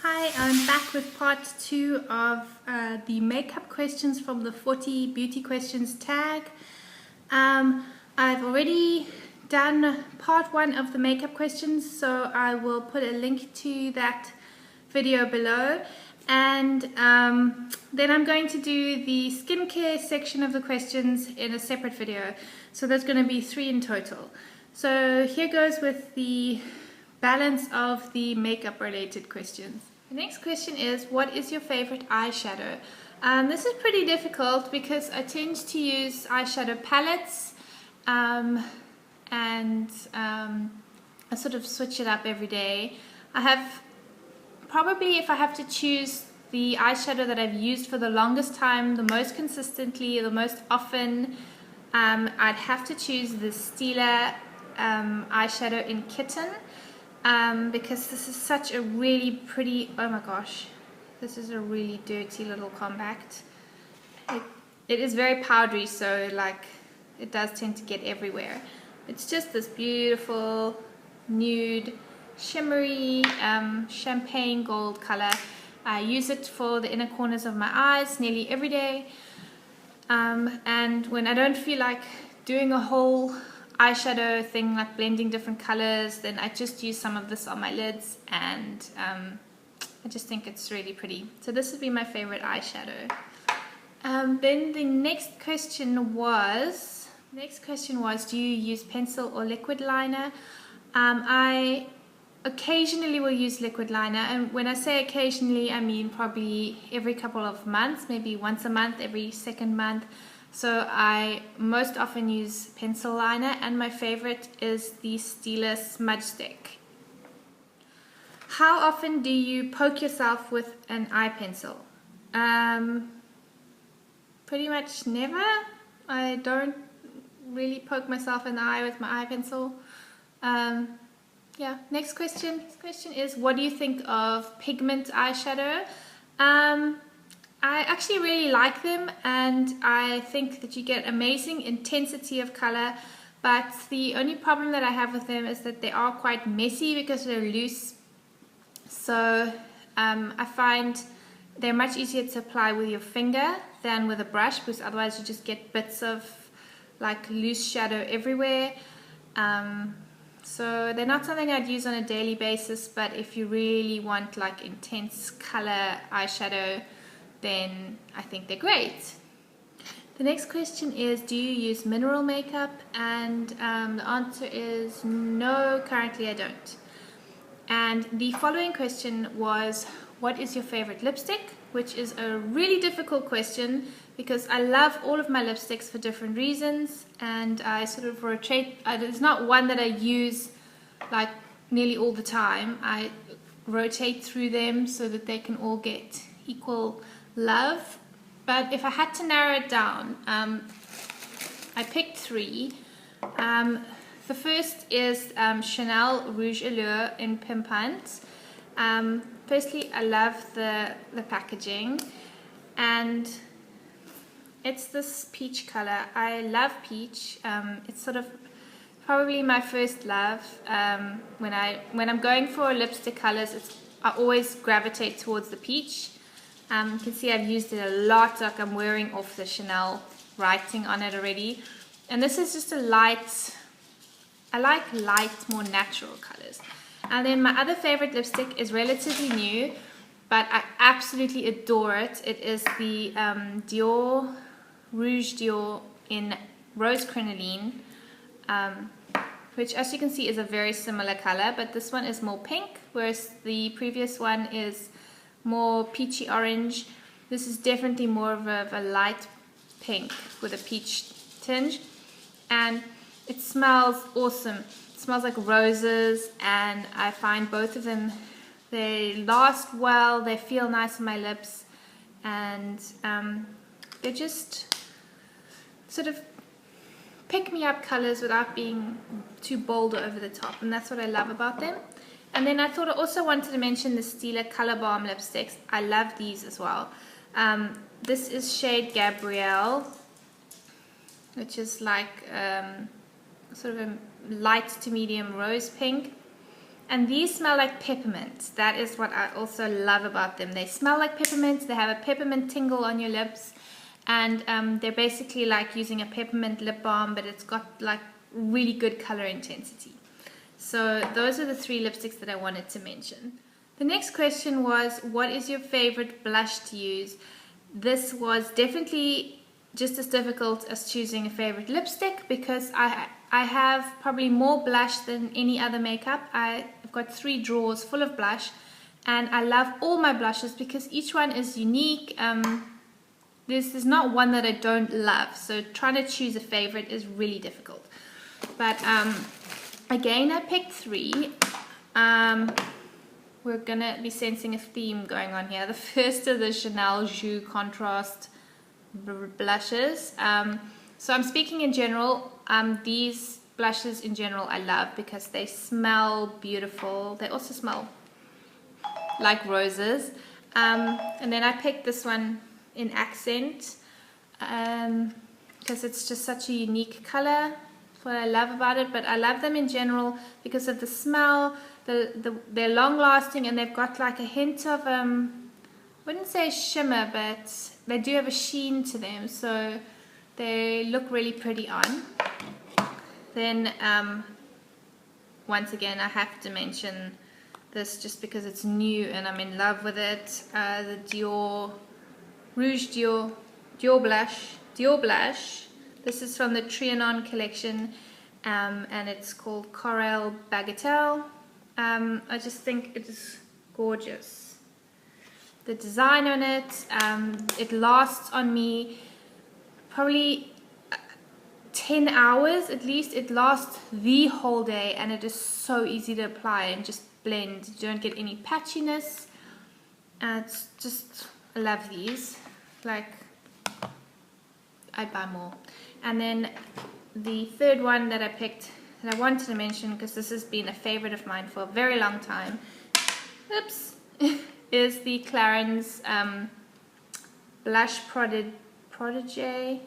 Hi, I'm back with part 2 of the makeup questions from the 40 beauty questions tag. I've already done part 1 of the makeup questions, so I will put a link to that video below. And then I'm going to do the skincare section of the questions in a separate video. So there's going to be 3 in total. So here goes with the balance of the makeup related questions. The next question is, what is your favorite eyeshadow? This is pretty difficult because I tend to use eyeshadow palettes and I sort of switch it up every day. I have probably, if I have to choose the eyeshadow that I've used for the longest time, the most consistently, the most often, I'd have to choose the Stila eyeshadow in Kitten. Because this is such a really pretty, oh my gosh, this is a really dirty little compact. It is very powdery, so like it does tend to get everywhere. It's just this beautiful nude shimmery champagne gold color. I use it for the inner corners of my eyes nearly every day, and when I don't feel like doing a whole eyeshadow thing like blending different colors, then I just use some of this on my lids, and I just think it's really pretty. So this would be my favorite eyeshadow. Then the next question was, do you use pencil or liquid liner? I occasionally will use liquid liner, and when I say occasionally, I mean probably every couple of months, maybe once a month, every second month. So I most often use pencil liner, and my favorite is the Stila Smudge Stick. How often do you poke yourself with an eye pencil? Pretty much never. I don't really poke myself in the eye with my eye pencil. Yeah, next question. This question is, what do you think of pigment eyeshadow? I actually really like them, and I think that you get amazing intensity of color, but the only problem that I have with them is that they are quite messy because they're loose. So I find they're much easier to apply with your finger than with a brush, because otherwise you just get bits of like loose shadow everywhere. So they're not something I'd use on a daily basis, but if you really want like intense color eyeshadow, then I think they're great. The next question is, do you use mineral makeup? And the answer is no, currently I don't. And the following question was, what is your favorite lipstick? Which is a really difficult question because I love all of my lipsticks for different reasons, and I sort of rotate. There's not one that I use like nearly all the time. I rotate through them so that they can all get equal love. But if I had to narrow it down, I picked 3. The first is Chanel Rouge Allure in Pimpant. Firstly, I love the packaging, and it's this peach color. I love peach. It's sort of probably my first love. When I'm going for lipstick colors, I always gravitate towards the peach. You can see I've used it a lot, like I'm wearing off the Chanel writing on it already. And this is just a light, I like light, more natural colors. And then my other favorite lipstick is relatively new, but I absolutely adore it. It is the Dior Rouge Dior in Rose Crinoline, which as you can see is a very similar color, but this one is more pink, whereas the previous one is more peachy orange. This is definitely more of a light pink with a peach tinge, and it smells awesome. It smells like roses, and I find both of them, they last well, they feel nice on my lips, and they're just sort of pick me up colors without being too bold or over the top, and that's what I love about them. And then I thought I also wanted to mention the Stila Color Balm lipsticks. I love these as well. This is shade Gabrielle, which is like sort of a light to medium rose pink. And these smell like peppermint. That is what I also love about them. They smell like peppermint. They have a peppermint tingle on your lips. And they're basically like using a peppermint lip balm, but it's got like really good color intensity. So those are the 3 lipsticks that I wanted to mention. The next question was, what is your favorite blush to use? This was definitely just as difficult as choosing a favorite lipstick, because I have probably more blush than any other makeup. I've got 3 drawers full of blush, and I love all my blushes because each one is unique. There's not one that I don't love, so trying to choose a favorite is really difficult. But again, I picked 3. We're gonna be sensing a theme going on here. The first are the Chanel Joues contrast blushes. So I'm speaking in general. These blushes in general I love because they smell beautiful. They also smell like roses. And then I picked this one in accent because it's just such a unique color. That's what I love about it. But I love them in general because of the smell. They're long lasting, and they've got like a hint of I wouldn't say shimmer, but they do have a sheen to them, so they look really pretty on. Then once again, I have to mention this just because it's new and I'm in love with it. The Dior Blush. This is from the Trianon collection, and it's called Coral Bagatelle. I just think it is gorgeous. The design on it, it lasts on me probably 10 hours at least. It lasts the whole day, and it is so easy to apply and just blend. You don't get any patchiness. It's just, I love these. Like, I'd buy more. And then the third one that I picked that I wanted to mention, because this has been a favorite of mine for a very long time, is the Clarins Blush Protégé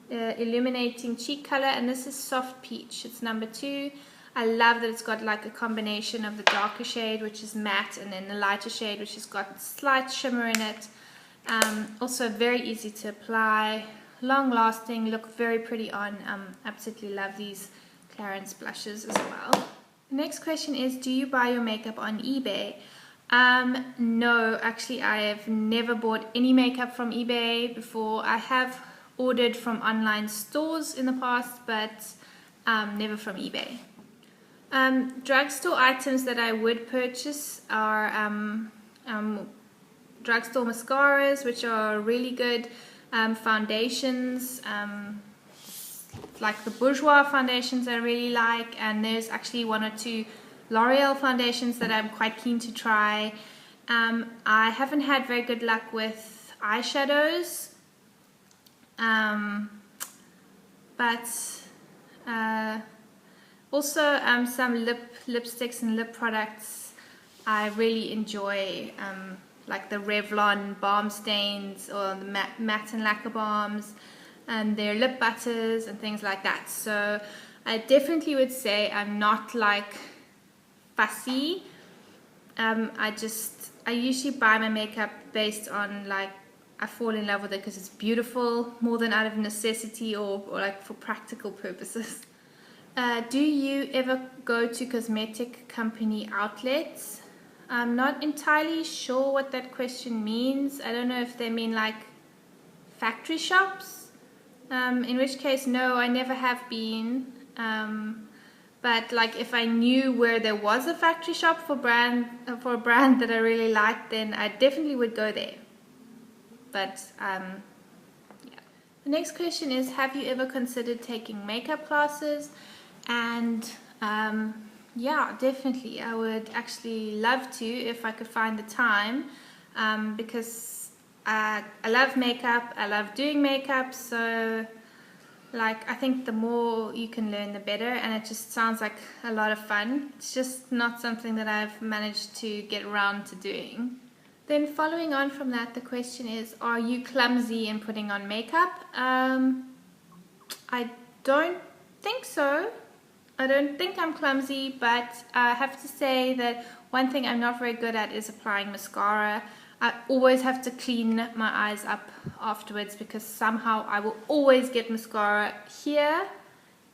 Illuminating Cheek Color, and this is Soft Peach. It's number 2. I love that it's got like a combination of the darker shade, which is matte, and then the lighter shade, which has got slight shimmer in it. Also very easy to apply, long lasting, look very pretty on. Absolutely love these Clarins blushes as well. The next question is, do you buy your makeup on eBay? No, actually I have never bought any makeup from eBay before. I have ordered from online stores in the past, but never from eBay. Drugstore items that I would purchase are drugstore mascaras, which are really good. Foundations, like the Bourjois foundations I really like, and there's actually 1 or 2 L'Oreal foundations that I'm quite keen to try. I haven't had very good luck with eyeshadows, but also some lipsticks and lip products I really enjoy, like the Revlon balm stains or the matte and lacquer balms, and their lip butters and things like that. So I definitely would say I'm not like fussy. I usually buy my makeup based on, like, I fall in love with it because it's beautiful, more than out of necessity or like for practical purposes. Do you ever go to cosmetic company outlets? I'm not entirely sure what that question means. I don't know if they mean like factory shops, in which case no, I never have been. But like if I knew where there was a factory shop for a brand that I really liked, then I definitely would go there. But yeah. The next question is, have you ever considered taking makeup classes? And yeah, definitely. I would actually love to if I could find the time, because I love makeup. I love doing makeup. So like, I think the more you can learn, the better. And it just sounds like a lot of fun. It's just not something that I've managed to get around to doing. Then following on from that, the question is, are you clumsy in putting on makeup? I don't think so. I don't think I'm clumsy, but I have to say that one thing I'm not very good at is applying mascara. I always have to clean my eyes up afterwards because somehow I will always get mascara here.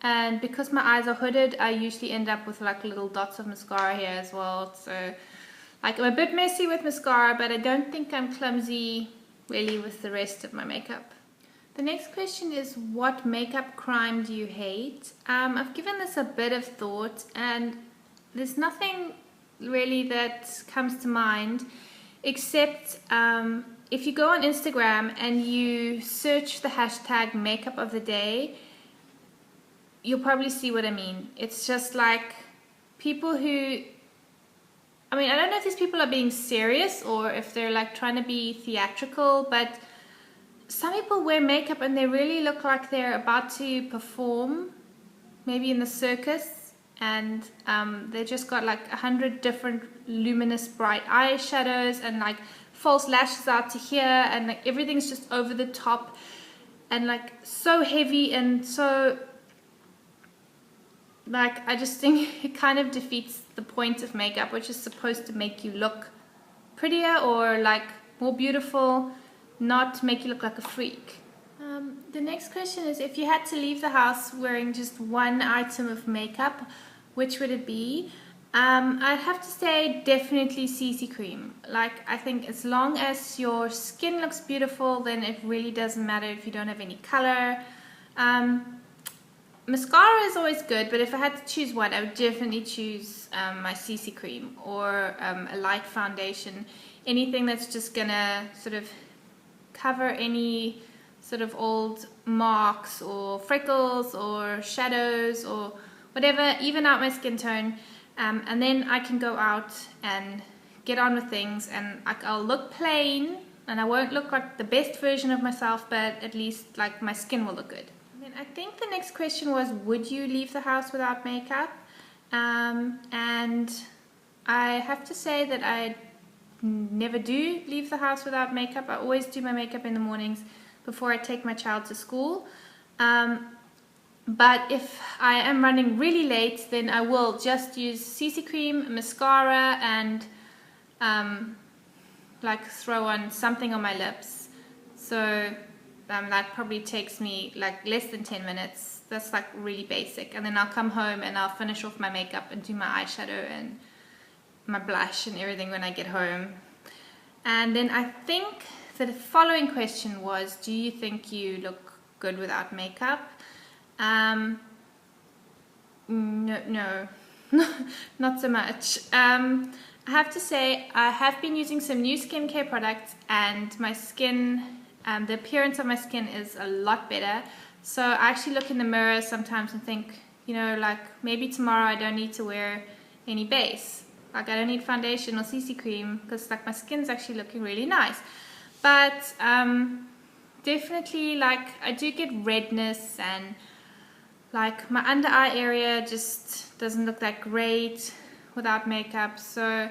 And because my eyes are hooded, I usually end up with like little dots of mascara here as well. So like I'm a bit messy with mascara, but I don't think I'm clumsy really with the rest of my makeup. The next question is, what makeup crime do you hate? I've given this a bit of thought and there's nothing really that comes to mind except if you go on Instagram and you search the hashtag makeup of the day, you'll probably see what I mean. It's just like people who, I mean, I don't know if these people are being serious or if they're like trying to be theatrical, but some people wear makeup and they really look like they're about to perform, maybe in the circus, and they just got like 100 different luminous bright eyeshadows and like false lashes out to here, and like everything's just over the top and like so heavy and so like, I just think it kind of defeats the point of makeup, which is supposed to make you look prettier or like more beautiful, not make you look like a freak. The next question is, if you had to leave the house wearing just one item of makeup, which would it be? I'd have to say definitely CC cream. Like, I think as long as your skin looks beautiful, then it really doesn't matter if you don't have any color. Mascara is always good, but if I had to choose one, I would definitely choose my CC cream or a light foundation. Anything that's just gonna sort of cover any sort of old marks or freckles or shadows or whatever, even out my skin tone, and then I can go out and get on with things, and I'll look plain and I won't look like the best version of myself, but at least like my skin will look good. And I think the next question was, would you leave the house without makeup? And I have to say that I never do leave the house without makeup. I always do my makeup in the mornings before I take my child to school. But if I am running really late, then I will just use CC cream, mascara, and like throw on something on my lips. So that probably takes me like less than 10 minutes. That's like really basic. And then I'll come home and I'll finish off my makeup and do my eyeshadow and my blush and everything when I get home. And then I think the following question was, do you think you look good without makeup? No, not so much. I have to say I have been using some new skincare products, and my skin, the appearance of my skin is a lot better. So I actually look in the mirror sometimes and think, you know, like maybe tomorrow I don't need to wear any base. Like I don't need foundation or CC cream because like my skin's actually looking really nice. But definitely like I do get redness, and like my under eye area just doesn't look that great without makeup. So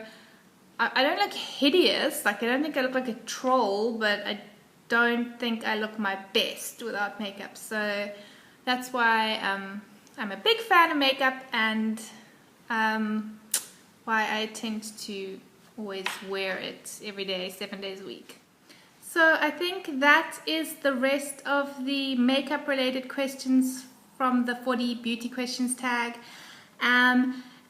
I don't look hideous, like I don't think I look like a troll, but I don't think I look my best without makeup. So that's why I'm a big fan of makeup, and why I tend to always wear it every day, 7 days a week. So I think that is the rest of the makeup related questions from the 40 beauty questions tag.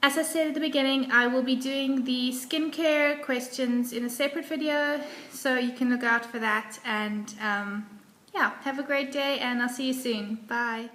As I said at the beginning, I will be doing the skincare questions in a separate video, so you can look out for that. And yeah, have a great day, and I'll see you soon. Bye.